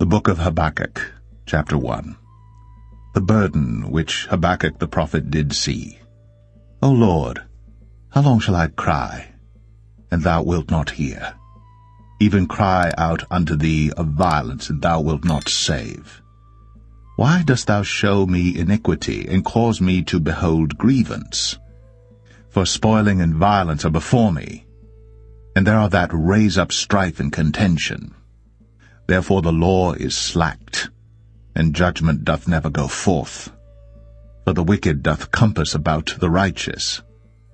The book of Habakkuk, chapter 1. The burden which Habakkuk the prophet did see. O Lord, how long shall I cry, and thou wilt not hear? Even cry out unto thee of violence, and thou wilt not save. Why dost thou show me iniquity, and cause me to behold grievance? For spoiling and violence are before me, and there are that raise up strife and contention. Therefore the law is slacked, and judgment doth never go forth. For the wicked doth compass about the righteous,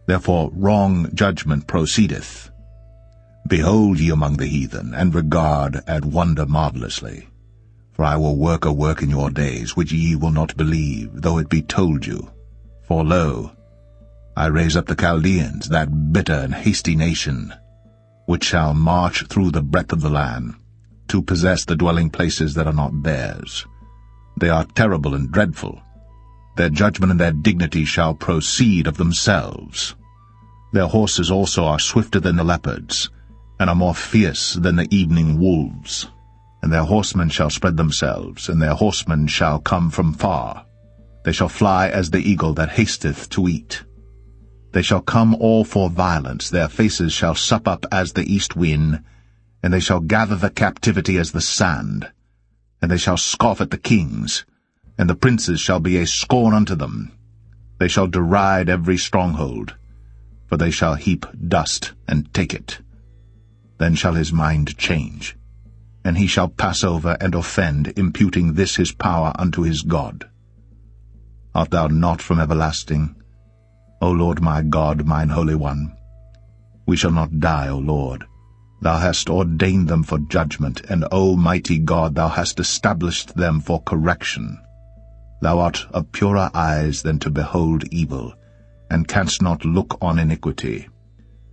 therefore wrong judgment proceedeth. Behold ye among the heathen, and regard and wonder marvelously. For I will work a work in your days, which ye will not believe, though it be told you. For lo, I raise up the Chaldeans, that bitter and hasty nation, which shall march through the breadth of the land, to possess the dwelling places that are not theirs. They are terrible and dreadful. Their judgment and their dignity shall proceed of themselves. Their horses also are swifter than the leopards, and are more fierce than the evening wolves. And their horsemen shall spread themselves, and their horsemen shall come from far. They shall fly as the eagle that hasteth to eat. They shall come all for violence, their faces shall sup up as the east wind, and they shall gather the captivity as the sand. And they shall scoff at the kings, and the princes shall be a scorn unto them. They shall deride every stronghold, for they shall heap dust and take it. Then shall his mind change, and he shall pass over and offend, imputing this his power unto his God. Art thou not from everlasting, O Lord my God, mine Holy One? We shall not die, O Lord. Thou hast ordained them for judgment, and, O mighty God, thou hast established them for correction. Thou art of purer eyes than to behold evil, and canst not look on iniquity.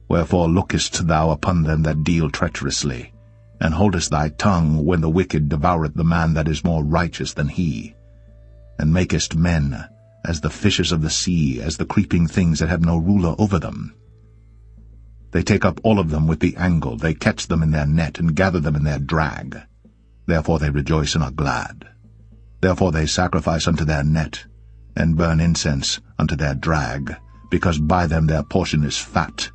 Wherefore lookest thou upon them that deal treacherously, and holdest thy tongue when the wicked devoureth the man that is more righteous than he, and makest men as the fishes of the sea, as the creeping things that have no ruler over them. They take up all of them with the angle, they catch them in their net, and gather them in their drag. Therefore they rejoice and are glad. Therefore they sacrifice unto their net, and burn incense unto their drag, because by them their portion is fat,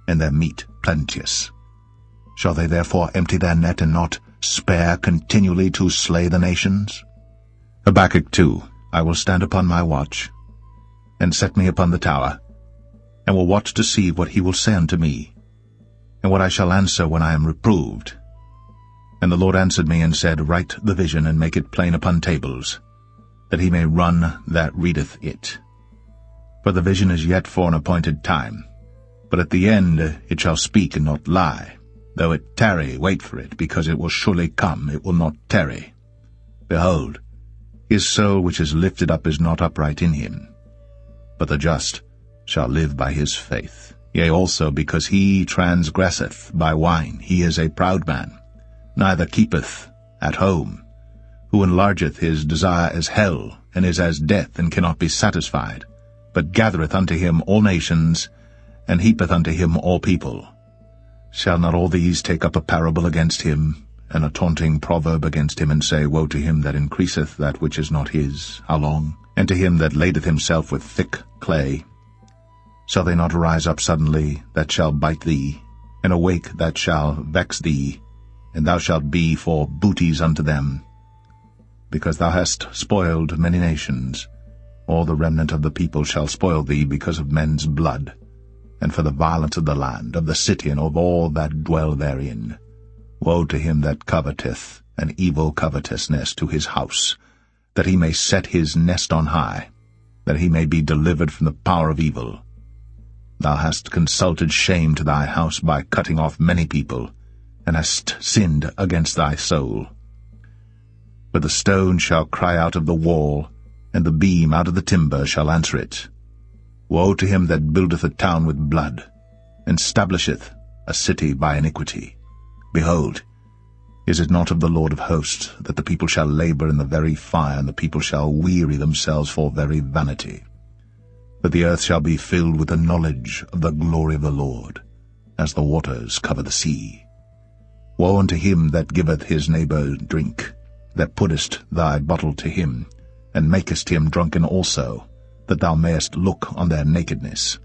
and their meat plenteous. Shall they therefore empty their net, and not spare continually to slay the nations? Habakkuk 2. I will stand upon my watch, and set me upon the tower, and will watch to see what he will say unto me, and what I shall answer when I am reproved. And the Lord answered me and said, Write the vision, and make it plain upon tables, that he may run that readeth it. For the vision is yet for an appointed time, but at the end it shall speak and not lie. Though it tarry, wait for it, because it will surely come, it will not tarry. Behold, his soul which is lifted up is not upright in him, but the just shall live by his faith. Yea, also because he transgresseth by wine, he is a proud man, neither keepeth at home, who enlargeth his desire as hell, and is as death, and cannot be satisfied, but gathereth unto him all nations, and heapeth unto him all people. Shall not all these take up a parable against him, and a taunting proverb against him, and say, Woe to him that increaseth that which is not his, how long? And to him that ladeth himself with thick clay? Shall they not rise up suddenly that shall bite thee, and awake that shall vex thee, and thou shalt be for booties unto them? Because thou hast spoiled many nations, all the remnant of the people shall spoil thee because of men's blood, and for the violence of the land, of the city, and of all that dwell therein. Woe to him that coveteth an evil covetousness to his house, that he may set his nest on high, that he may be delivered from the power of evil. Thou hast consulted shame to thy house by cutting off many people, and hast sinned against thy soul. For the stone shall cry out of the wall, and the beam out of the timber shall answer it. Woe to him that buildeth a town with blood, and stablisheth a city by iniquity. Behold, is it not of the Lord of hosts that the people shall labor in the very fire, and the people shall weary themselves for very vanity? But the earth shall be filled with the knowledge of the glory of the Lord, as the waters cover the sea. Woe unto him that giveth his neighbor drink, that puttest thy bottle to him, and makest him drunken also, that thou mayest look on their nakedness.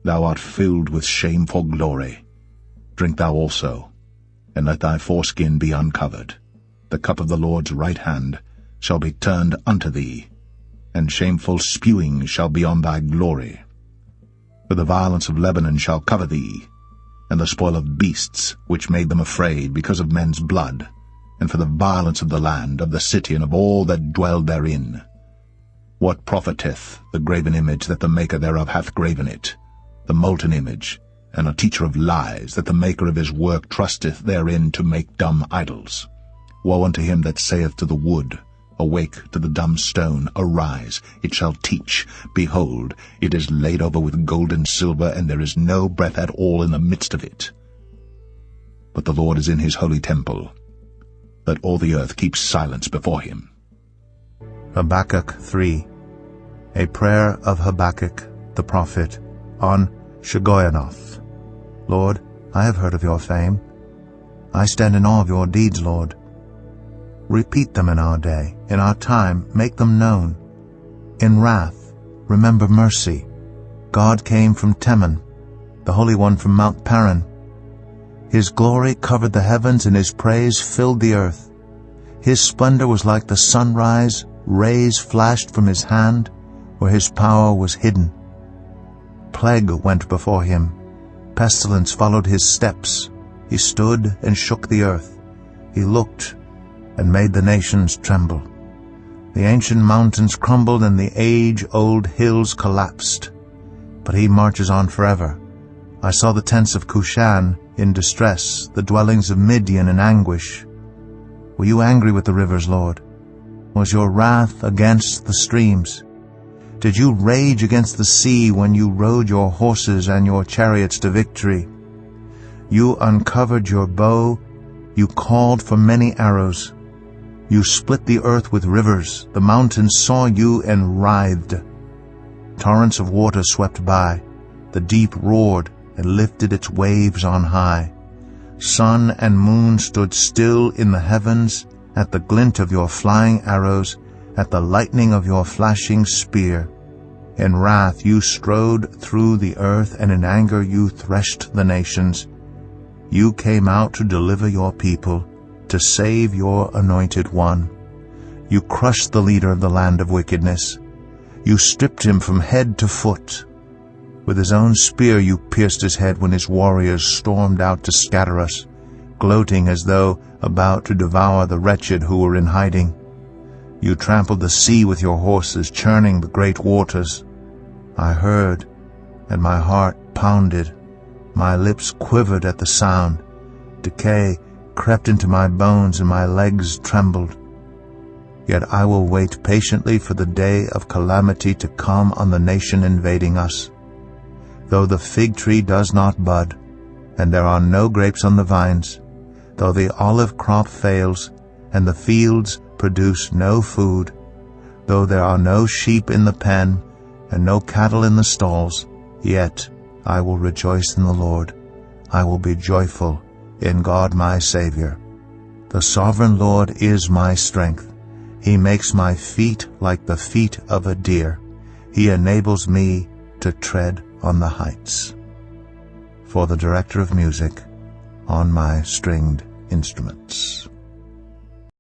Thou art filled with shame for glory. Drink thou also, and let thy foreskin be uncovered. The cup of the Lord's right hand shall be turned unto thee, and shameful spewing shall be on thy glory. For the violence of Lebanon shall cover thee, and the spoil of beasts which made them afraid because of men's blood, and for the violence of the land, of the city, and of all that dwell therein. What profiteth the graven image that the maker thereof hath graven it, the molten image, and a teacher of lies, that the maker of his work trusteth therein to make dumb idols? Woe unto him that saith to the wood, Awake, to the dumb stone, Arise, it shall teach. Behold, it is laid over with gold and silver, and there is no breath at all in the midst of it. But the Lord is in his holy temple. Let all the earth keep silence before him. Habakkuk 3. A prayer of Habakkuk the prophet on Shigionoth. Lord, I have heard of your fame. I stand in awe of your deeds, Lord. Repeat them in our day, in our time, make them known. In wrath, remember mercy. God came from Teman, the Holy One from Mount Paran. His glory covered the heavens, and his praise filled the earth. His splendor was like the sunrise, rays flashed from his hand, where his power was hidden. Plague went before him, pestilence followed his steps. He stood and shook the earth. He looked and made the nations tremble. The ancient mountains crumbled, and the age-old hills collapsed. But he marches on forever. I saw the tents of Cushan in distress, the dwellings of Midian in anguish. Were you angry with the rivers, Lord? Was your wrath against the streams? Did you rage against the sea when you rode your horses and your chariots to victory? You uncovered your bow, you called for many arrows. You split the earth with rivers, the mountains saw you and writhed. Torrents of water swept by, the deep roared and lifted its waves on high. Sun and moon stood still in the heavens at the glint of your flying arrows, at the lightning of your flashing spear. In wrath you strode through the earth, and in anger you threshed the nations. You came out to deliver your people, to save your anointed one. You crushed the leader of the land of wickedness. You stripped him from head to foot. With his own spear you pierced his head when his warriors stormed out to scatter us, gloating as though about to devour the wretched who were in hiding. You trampled the sea with your horses, churning the great waters. I heard, and my heart pounded. My lips quivered at the sound. Decay crept into my bones, and my legs trembled. Yet I will wait patiently for the day of calamity to come on the nation invading us. Though the fig tree does not bud, and there are no grapes on the vines, though the olive crop fails, and the fields produce no food, though there are no sheep in the pen, and no cattle in the stalls, yet I will rejoice in the Lord. I will be joyful in God my Savior. The sovereign Lord is my strength. He makes my feet like the feet of a deer. He enables me to tread on the heights. For the director of music on my stringed instruments.